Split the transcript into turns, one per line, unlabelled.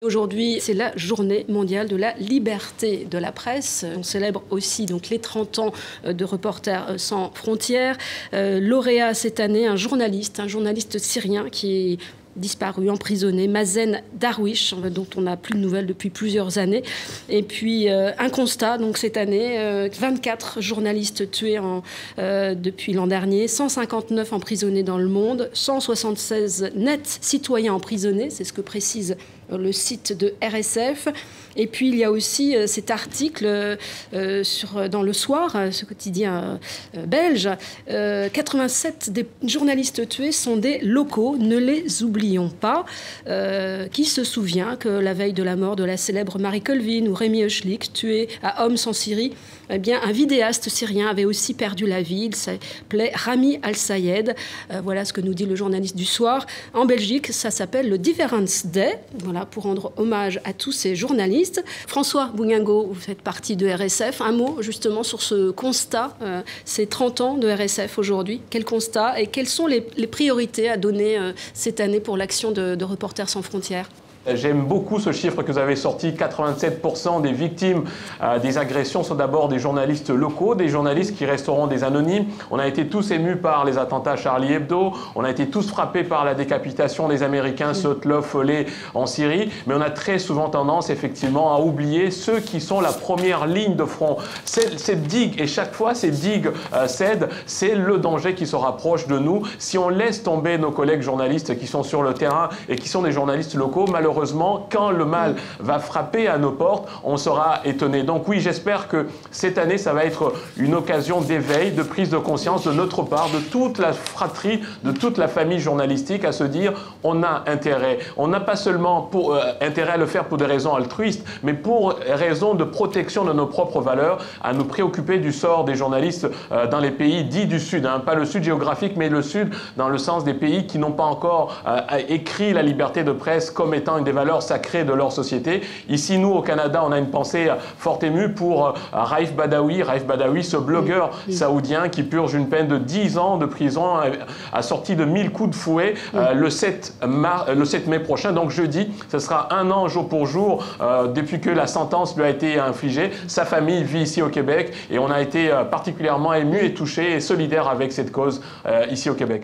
Aujourd'hui, c'est la journée mondiale de la liberté de la presse. On célèbre aussi donc les 30 ans de Reporters sans frontières. Lauréat cette année, un journaliste syrien qui est disparu, emprisonné, Mazen Darwish, dont on n'a plus de nouvelles depuis plusieurs années. Et puis un constat, donc cette année, 24 journalistes tués depuis l'an dernier, 159 emprisonnés dans le monde, 176 nets citoyens emprisonnés, c'est ce que précise le site de RSF. Et puis il y a aussi cet article dans Le Soir, ce quotidien belge. 87 des journalistes tués sont des locaux, ne les oublions pas. Qui se souvient que la veille de la mort de la célèbre Marie Colvin ou Rémi Hochlik, tué à Homs en Syrie, eh bien, un vidéaste syrien avait aussi perdu la vie. Il s'appelait Rami Al-Sayed. Voilà ce que nous dit le journaliste du Soir. En Belgique, ça s'appelle le Deliverance Day, voilà, pour rendre hommage à tous ces journalistes. François Bougnango, vous faites partie de RSF. Un mot justement sur ce constat, ces 30 ans de RSF aujourd'hui. Quel constat et quelles sont les priorités à donner cette année pour l'action de Reporters sans frontières ?
J'aime beaucoup ce chiffre que vous avez sorti. 87% des victimes des agressions sont d'abord des journalistes locaux, des journalistes qui resteront des anonymes. On a été tous émus par les attentats Charlie Hebdo. On a été tous frappés par la décapitation des Américains Sotloff, Follet en Syrie. Mais on a très souvent tendance effectivement à oublier ceux qui sont la première ligne de front. Cette digue, et chaque fois ces digues cèdent, c'est le danger qui se rapproche de nous. Si on laisse tomber nos collègues journalistes qui sont sur le terrain et qui sont des journalistes locaux, malheureusement, quand le mal va frapper à nos portes, on sera étonné. Donc oui, j'espère que cette année, ça va être une occasion d'éveil, de prise de conscience de notre part, de toute la fratrie, de toute la famille journalistique, à se dire on a intérêt. On n'a pas seulement intérêt à le faire pour des raisons altruistes, mais pour raison de protection de nos propres valeurs, à nous préoccuper du sort des journalistes dans les pays dits du Sud. Pas le Sud géographique, mais le Sud dans le sens des pays qui n'ont pas encore écrit la liberté de presse comme étant une des valeurs sacrées de leur société. Ici, nous, au Canada, on a une pensée fort émue pour Raif Badawi. Raif Badawi, ce blogueur saoudien qui purge une peine de 10 ans de prison, assorti de 1000 coups de fouet le 7 mai prochain. Donc jeudi, ce sera 1 an jour pour jour depuis que la sentence lui a été infligée. Sa famille vit ici au Québec et on a été particulièrement émus et touchés et solidaires avec cette cause ici au Québec.